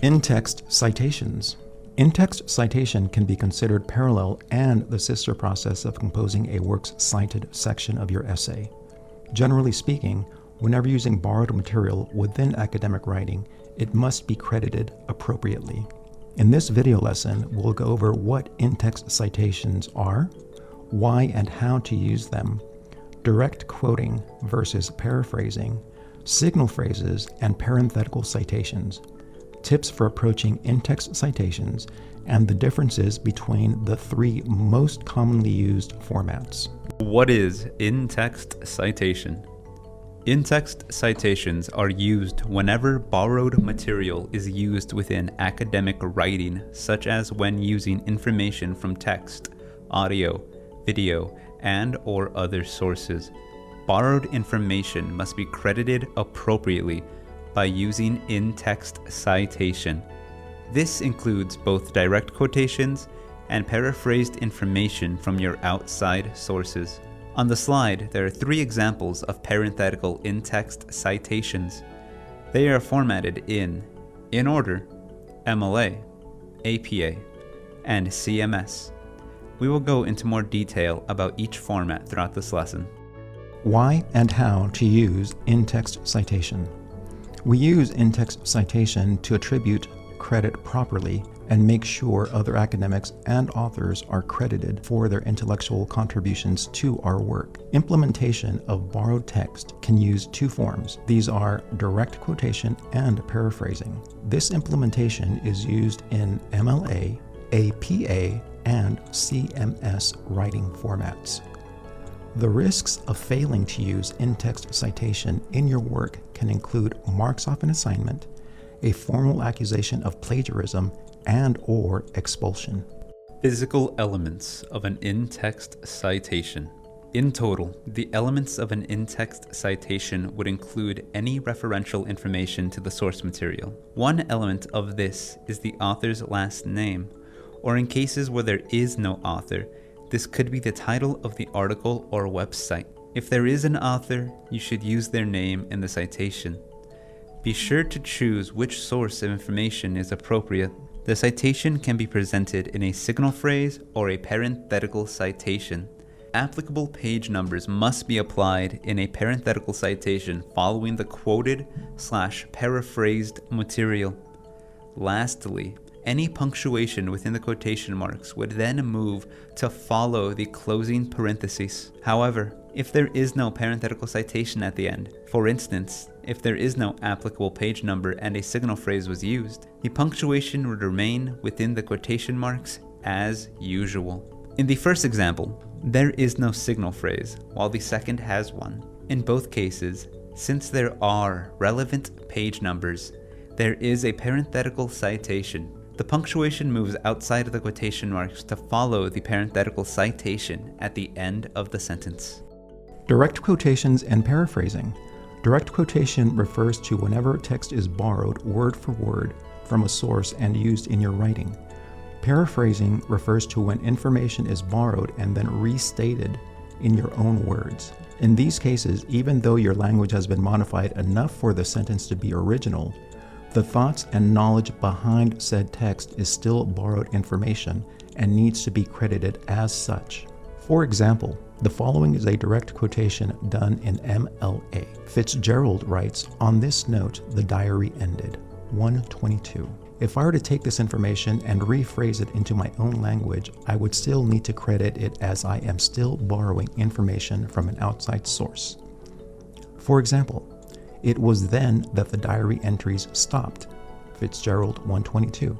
In-text citations. In-text citation can be considered parallel and the sister process of composing a works cited section of your essay. Generally speaking, whenever using borrowed material within academic writing, it must be credited appropriately. In this video lesson, we'll go over what in-text citations are, why and how to use them, direct quoting versus paraphrasing, signal phrases, and parenthetical citations, tips for approaching in-text citations, and the differences between the three most commonly used formats. What is in-text citation? In-text citations are used whenever borrowed material is used within academic writing, such as when using information from text, audio, video, and/or other sources. Borrowed information must be credited appropriately by using in-text citation. This includes both direct quotations and paraphrased information from your outside sources. On the slide, there are 3 examples of parenthetical in-text citations. They are formatted in order, MLA, APA, and CMS. We will go into more detail about each format throughout this lesson. Why and how to use in-text citation. We use in-text citation to attribute credit properly and make sure other academics and authors are credited for their intellectual contributions to our work. Implementation of borrowed text can use 2 forms. These are direct quotation and paraphrasing. This implementation is used in MLA, APA, and CMS writing formats. The risks of failing to use in-text citation in your work can include marks off an assignment, a formal accusation of plagiarism, and/or expulsion. Physical elements of an in-text citation. In total, the elements of an in-text citation would include any referential information to the source material. One element of this is the author's last name, or in cases where there is no author, this could be the title of the article or website. If there is an author, you should use their name in the citation. Be sure to choose which source of information is appropriate. The citation can be presented in a signal phrase or a parenthetical citation. Applicable page numbers must be applied in a parenthetical citation following the quoted/paraphrased material. Lastly, any punctuation within the quotation marks would then move to follow the closing parentheses. However, if there is no parenthetical citation at the end, for instance, if there is no applicable page number and a signal phrase was used, the punctuation would remain within the quotation marks as usual. In the first example, there is no signal phrase, while the second has one. In both cases, since there are relevant page numbers, there is a parenthetical citation. The punctuation moves outside of the quotation marks to follow the parenthetical citation at the end of the sentence. Direct quotations and paraphrasing. Direct quotation refers to whenever text is borrowed word for word from a source and used in your writing. Paraphrasing refers to when information is borrowed and then restated in your own words. In these cases, even though your language has been modified enough for the sentence to be original, the thoughts and knowledge behind said text is still borrowed information and needs to be credited as such. For example, the following is a direct quotation done in MLA. Fitzgerald writes, "On this note, the diary ended." 122. If I were to take this information and rephrase it into my own language, I would still need to credit it as I am still borrowing information from an outside source. For example, "It was then that the diary entries stopped." Fitzgerald 122.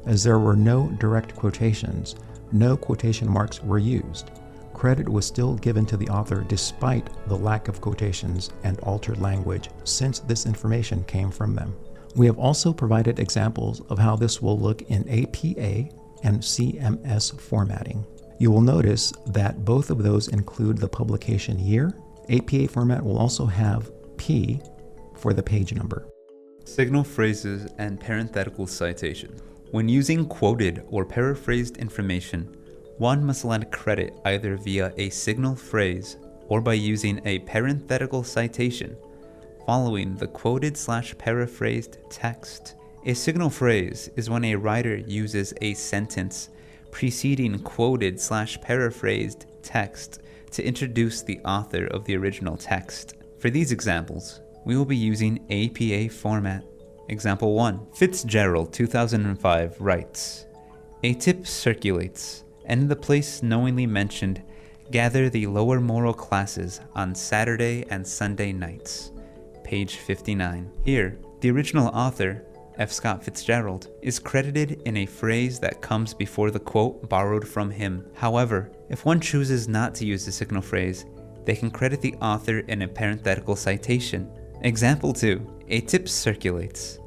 As there were no direct quotations, no quotation marks were used. Credit was still given to the author despite the lack of quotations and altered language, since this information came from them. We have also provided examples of how this will look in APA and CMS formatting. You will notice that both of those include the publication year. APA format will also have P for the page number. Signal phrases and parenthetical citation. When using quoted or paraphrased information, one must lend credit either via a signal phrase or by using a parenthetical citation following the quoted/paraphrased text. A signal phrase is when a writer uses a sentence preceding quoted/paraphrased text to introduce the author of the original text. For these examples, we will be using APA format. Example 1. Fitzgerald, 2005, writes, "A tip circulates, and in the place knowingly mentioned, gather the lower moral classes on Saturday and Sunday nights." Page 59. Here, the original author, F. Scott Fitzgerald, is credited in a phrase that comes before the quote borrowed from him. However, if one chooses not to use the signal phrase, they can credit the author in a parenthetical citation. Example 2. A tip circulates,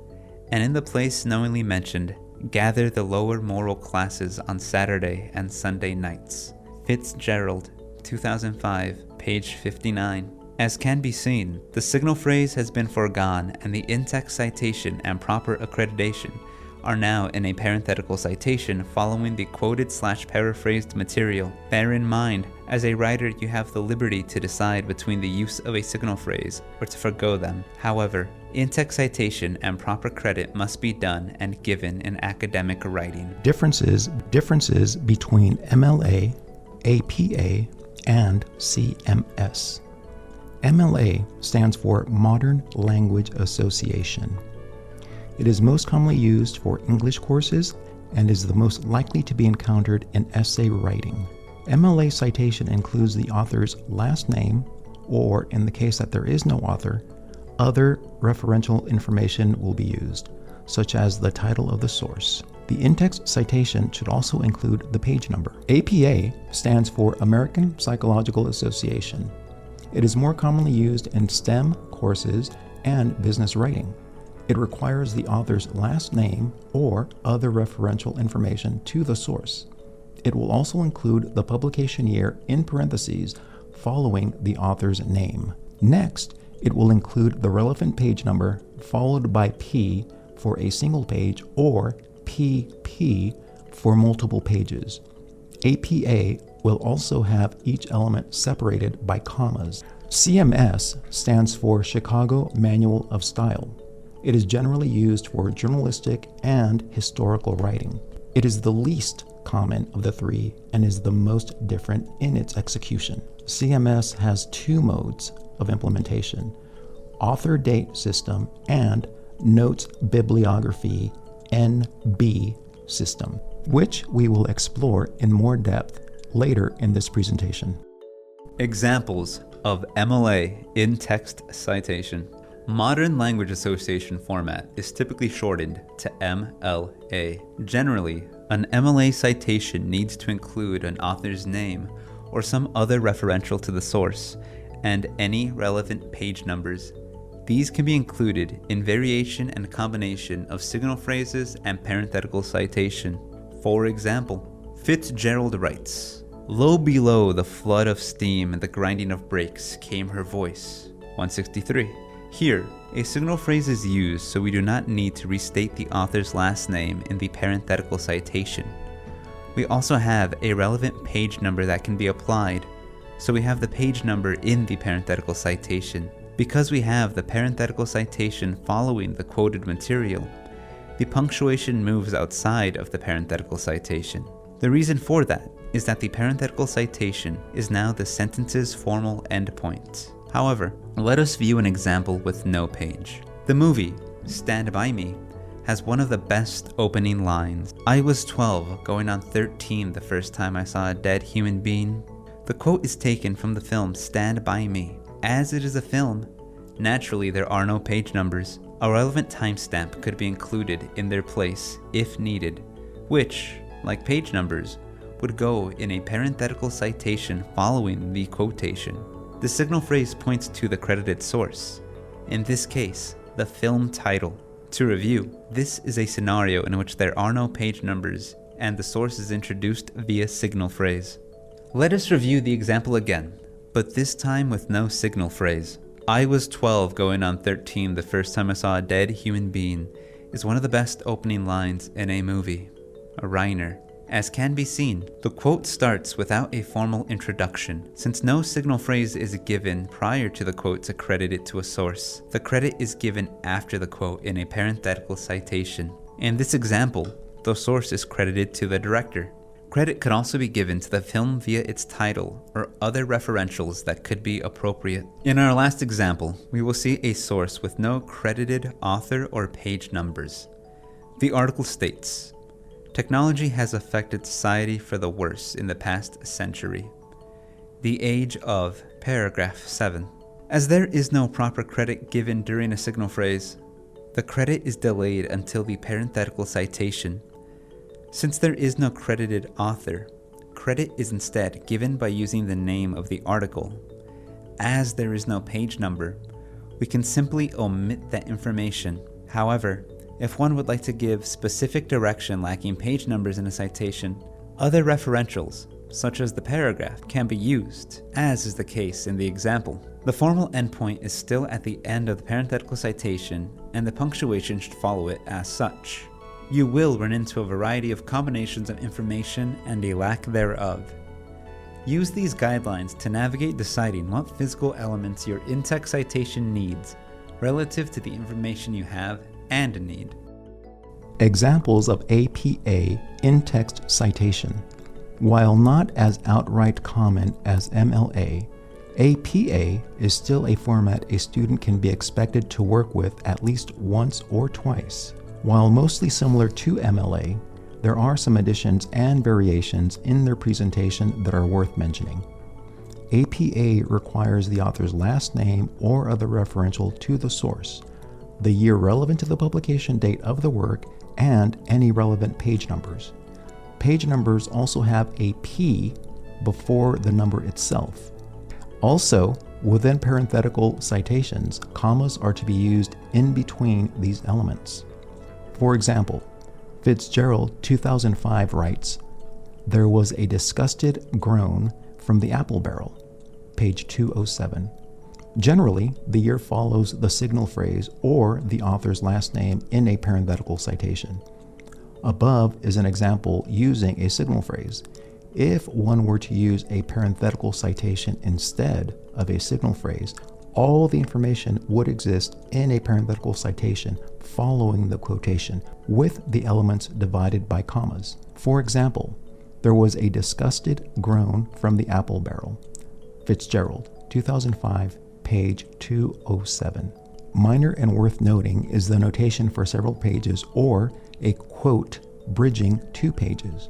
and in the place knowingly mentioned, gather the lower moral classes on Saturday and Sunday nights. Fitzgerald, 2005, page 59. As can be seen, the signal phrase has been foregone and the in-text citation and proper accreditation are now in a parenthetical citation following the quoted/paraphrased material. Bear in mind, as a writer you have the liberty to decide between the use of a signal phrase or to forgo them. However, in-text citation and proper credit must be done and given in academic writing. Differences between MLA, APA, and CMS. MLA stands for Modern Language Association. It is most commonly used for English courses and is the most likely to be encountered in essay writing. MLA citation includes the author's last name, or in the case that there is no author, other referential information will be used, such as the title of the source. The in-text citation should also include the page number. APA stands for American Psychological Association. It is more commonly used in STEM courses and business writing. It requires the author's last name or other referential information to the source. It will also include the publication year in parentheses following the author's name. Next, it will include the relevant page number followed by P for a single page or PP for multiple pages. APA will also have each element separated by commas. CMS stands for Chicago Manual of Style. It is generally used for journalistic and historical writing. It is the least common of the three and is the most different in its execution. CMS has two modes of implementation: author date system and notes bibliography NB system, which we will explore in more depth later in this presentation. Examples of MLA in-text citation. Modern Language Association format is typically shortened to MLA. Generally, an MLA citation needs to include an author's name or some other referential to the source and any relevant page numbers. These can be included in variation and combination of signal phrases and parenthetical citation. For example, Fitzgerald writes, "Low below the flood of steam and the grinding of brakes came her voice." 163. Here, a signal phrase is used so we do not need to restate the author's last name in the parenthetical citation. We also have a relevant page number that can be applied, so we have the page number in the parenthetical citation. Because we have the parenthetical citation following the quoted material, the punctuation moves outside of the parenthetical citation. The reason for that is that the parenthetical citation is now the sentence's formal endpoint. However, let us view an example with no page. The movie, Stand By Me, has one of the best opening lines. "I was 12, going on 13 the first time I saw a dead human being." The quote is taken from the film Stand By Me. As it is a film, naturally there are no page numbers. A relevant timestamp could be included in their place if needed, which, like page numbers, would go in a parenthetical citation following the quotation. The signal phrase points to the credited source, in this case, the film title. To review, this is a scenario in which there are no page numbers and the source is introduced via signal phrase. Let us review the example again, but this time with no signal phrase. "I was 12 going on 13 the first time I saw a dead human being" is one of the best opening lines in a movie. A Reiner, As can be seen, the quote starts without a formal introduction. Since no signal phrase is given prior to the quote to credit it to a source, the credit is given after the quote in a parenthetical citation. In this example, the source is credited to the director. Credit could also be given to the film via its title or other referentials that could be appropriate. In our last example, we will see a source with no credited author or page numbers. The article states, "Technology has affected society for the worse in the past century. The age of paragraph 7. As there is no proper credit given during a signal phrase, the credit is delayed until the parenthetical citation. Since there is no credited author, credit is instead given by using the name of the article. As there is no page number, we can simply omit that information. However, if one would like to give specific direction lacking page numbers in a citation, other referentials, such as the paragraph, can be used, as is the case in the example. The formal endpoint is still at the end of the parenthetical citation, and the punctuation should follow it as such. You will run into a variety of combinations of information and a lack thereof. Use these guidelines to navigate deciding what physical elements your in-text citation needs relative to the information you have and need. Examples of APA in-text citation. While not as outright common as MLA, APA is still a format a student can be expected to work with at least once or twice. While mostly similar to MLA, there are some additions and variations in their presentation that are worth mentioning. APA requires the author's last name or other referential to the source, the year relevant to the publication date of the work, and any relevant page numbers. Page numbers also have a P before the number itself. Also, within parenthetical citations, commas are to be used in between these elements. For example, Fitzgerald 2005 writes, "There was a disgusted groan from the apple barrel," page 207. Generally, the year follows the signal phrase or the author's last name in a parenthetical citation. Above is an example using a signal phrase. If one were to use a parenthetical citation instead of a signal phrase, all the information would exist in a parenthetical citation following the quotation, with the elements divided by commas. For example, "There was a disgusted groan from the apple barrel," Fitzgerald, 2005, page 207. Minor and worth noting is the notation for several pages or a quote bridging 2 pages.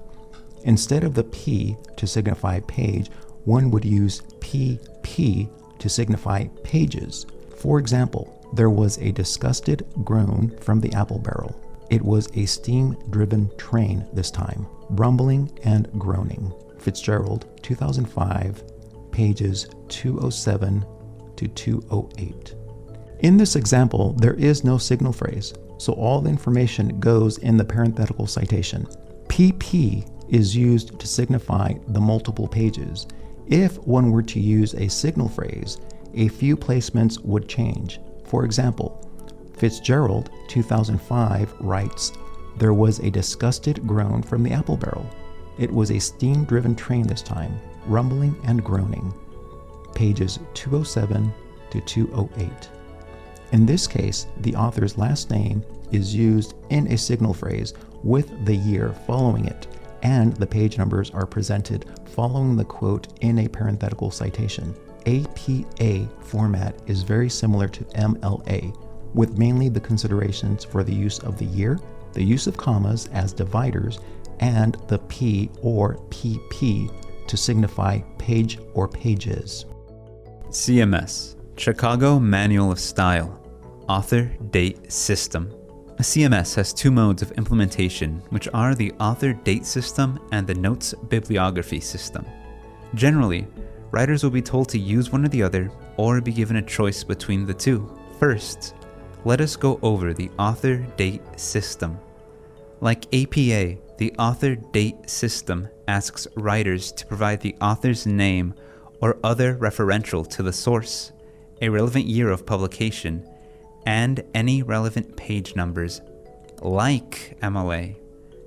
Instead of the P to signify page, one would use PP to signify pages. For example, "There was a disgusted groan from the apple barrel. It was a steam-driven train this time, rumbling and groaning." Fitzgerald, 2005, pages 207 to 208. In this example, there is no signal phrase, so all the information goes in the parenthetical citation. PP is used to signify the multiple pages. If one were to use a signal phrase, a few placements would change. For example, Fitzgerald, 2005, writes, "There was a disgusted groan from the apple barrel. It was a steam-driven train this time, rumbling and groaning." Pages 207 to 208. In this case, the author's last name is used in a signal phrase with the year following it, and the page numbers are presented following the quote in a parenthetical citation. APA format is very similar to MLA, with mainly the considerations for the use of the year, the use of commas as dividers, and the P or PP to signify page or pages. CMS, Chicago Manual of Style, Author Date System. A CMS has 2 modes of implementation, which are the author date system and the notes bibliography system. Generally, writers will be told to use one or the other, or be given a choice between the two. First, let us go over the author date system. Like APA, the author date system asks writers to provide the author's name or other referential to the source, a relevant year of publication, and any relevant page numbers. Like MLA,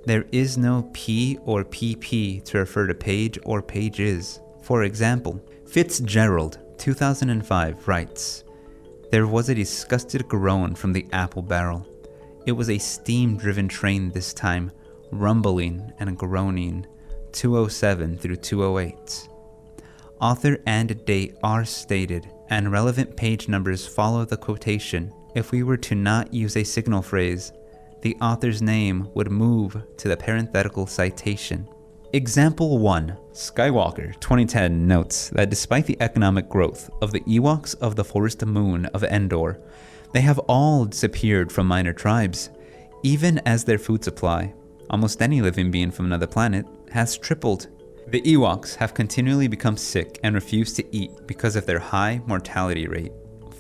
There is no P or PP to refer to page or pages. For example, Fitzgerald, 2005, writes, "There was a disgusted groan from the apple barrel. It was a steam-driven train this time, rumbling and groaning, 207 through 208. Author and date are stated, and relevant page numbers follow the quotation. If we were to not use a signal phrase, the author's name would move to the parenthetical citation." Example 1. Skywalker 2010 notes that despite the economic growth of the Ewoks of the forest moon of Endor, they have all disappeared from minor tribes, even as their food supply, almost any living being from another planet, has tripled. The Ewoks have continually become sick and refuse to eat because of their high mortality rate.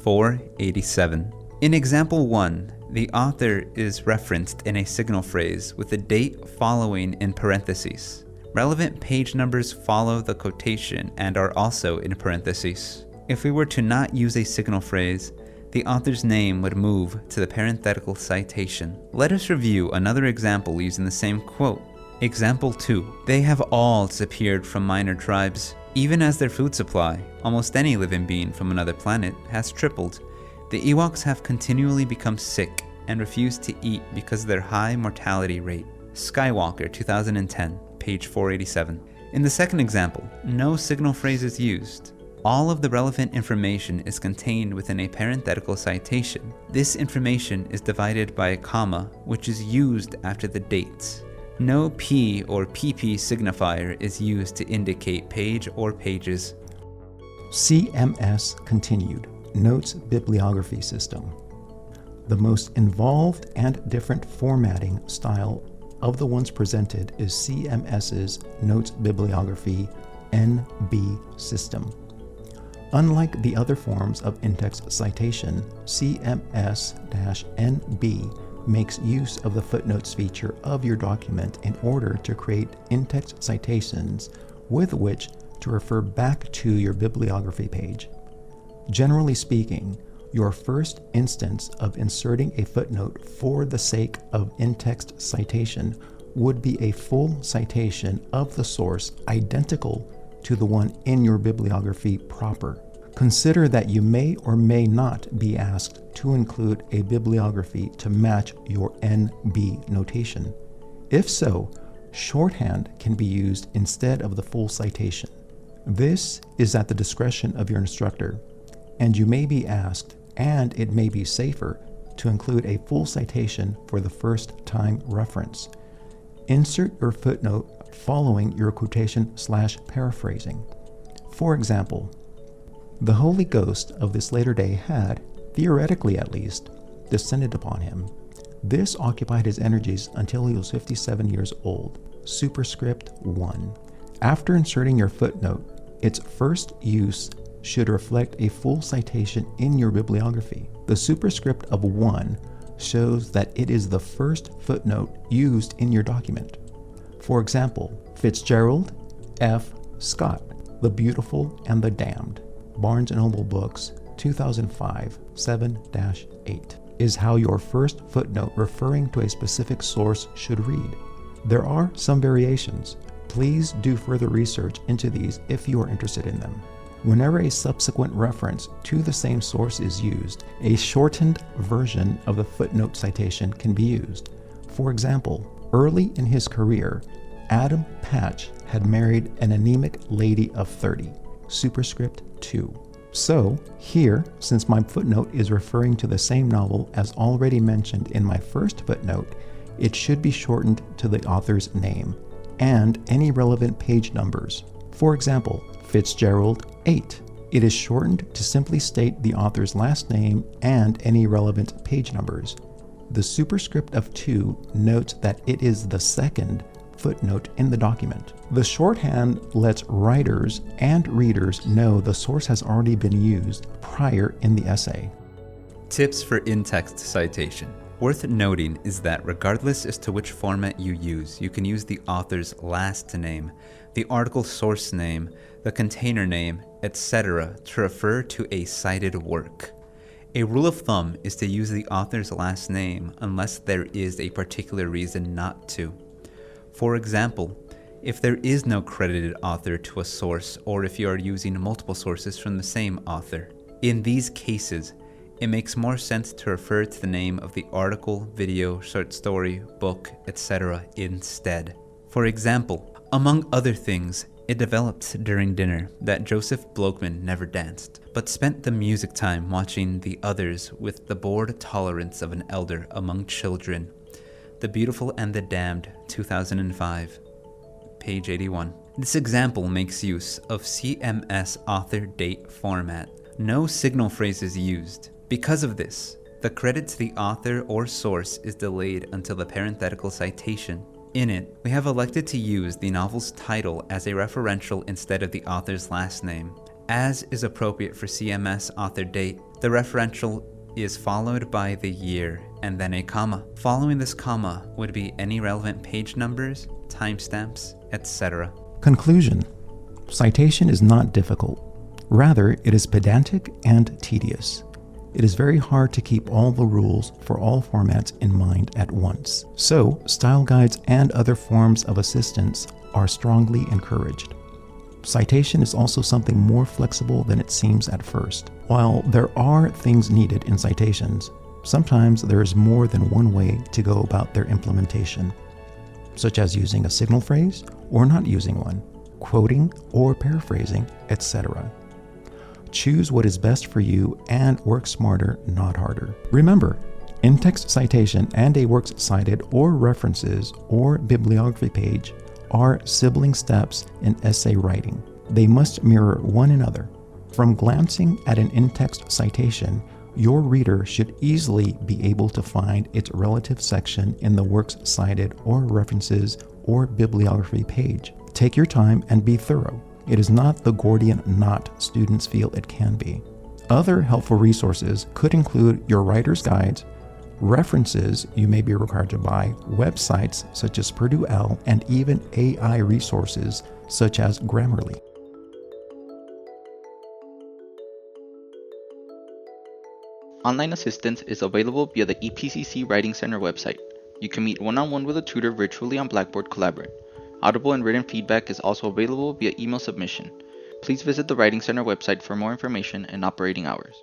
487. In example 1, the author is referenced in a signal phrase with the date following in parentheses. Relevant page numbers follow the quotation and are also in parentheses. If we were to not use a signal phrase, the author's name would move to the parenthetical citation. Let us review another example using the same quote. Example 2. They have all disappeared from minor tribes, even as their food supply, almost any living being from another planet, has tripled. The Ewoks have continually become sick and refuse to eat because of their high mortality rate. Skywalker 2010, page 487. In the second example, no signal phrase is used. All of the relevant information is contained within a parenthetical citation. This information is divided by a comma, which is used after the dates. No P or PP signifier is used to indicate page or pages. CMS continued, Notes Bibliography System. The most involved and different formatting style of the ones presented is CMS's Notes Bibliography NB system. Unlike the other forms of in-text citation, CMS-NB makes use of the footnotes feature of your document in order to create in-text citations with which to refer back to your bibliography page. Generally speaking, your first instance of inserting a footnote for the sake of in-text citation would be a full citation of the source identical to the one in your bibliography proper. Consider that you may or may not be asked to include a bibliography to match your NB notation. If so, shorthand can be used instead of the full citation. This is at the discretion of your instructor, and you may be asked, and it may be safer, to include a full citation for the first time reference. Insert your footnote following your quotation/paraphrasing. For example, the Holy Ghost of this later day had, theoretically at least, descended upon him. This occupied his energies until he was 57 years old. Superscript 1. After inserting your footnote, its first use should reflect a full citation in your bibliography. The superscript of 1 shows that it is the first footnote used in your document. For example, Fitzgerald F. Scott, The Beautiful and the Damned, Barnes & Noble Books, 2005, 7-8, is how your first footnote referring to a specific source should read. There are some variations. Please do further research into these if you are interested in them. Whenever a subsequent reference to the same source is used, a shortened version of the footnote citation can be used. For example, early in his career, Adam Patch had married an anemic lady of 30. Superscript 2. So, here, since my footnote is referring to the same novel as already mentioned in my first footnote, it should be shortened to the author's name and any relevant page numbers. For example, Fitzgerald 8. It is shortened to simply state the author's last name and any relevant page numbers. The superscript of 2 notes that it is the second footnote in the document. The shorthand lets writers and readers know the source has already been used prior in the essay. Tips for in-text citation. Worth noting is that regardless as to which format you use can use the author's last name, the article source name, the container name, etc. to refer to a cited work. A rule of thumb is to use the author's last name unless there is a particular reason not to. For example, if there is no credited author to a source, or if you are using multiple sources from the same author. In these cases, it makes more sense to refer to the name of the article, video, short story, book, etc. instead. For example, among other things, it developed during dinner that Joseph Blogman never danced, but spent the music time watching the others with the bored tolerance of an elder among children. The Beautiful and the Damned, 2005, page 81. This example makes use of CMS author date format. No signal phrase is used. Because of this, the credit to the author or source is delayed until the parenthetical citation. In it, we have elected to use the novel's title as a referential instead of the author's last name. As is appropriate for CMS author date, the referential is followed by the year and then a comma. Following this comma would be any relevant page numbers, timestamps, etc. Conclusion. Citation is not difficult. Rather, it is pedantic and tedious. It is very hard to keep all the rules for all formats in mind at once. So, style guides and other forms of assistance are strongly encouraged. Citation is also something more flexible than it seems at first. While there are things needed in citations, sometimes there is more than one way to go about their implementation, such as using a signal phrase or not using one, quoting or paraphrasing, etc. Choose what is best for you and work smarter, not harder. Remember, in-text citation and a works cited or references or bibliography page are sibling steps in essay writing. They must mirror one another. From glancing at an in-text citation, your reader should easily be able to find its relative section in the works cited or references or bibliography page. Take your time and be thorough. It is not the Gordian knot students feel it can be. Other helpful resources could include your writer's guides, references you may be required to buy, websites such as Purdue L, and even AI resources such as Grammarly. Online assistance is available via the epcc Writing Center website. You can meet one-on-one with a tutor virtually on Blackboard Collaborate. Audible and written feedback is also available via email submission. Please visit the Writing Center website for more information and operating hours.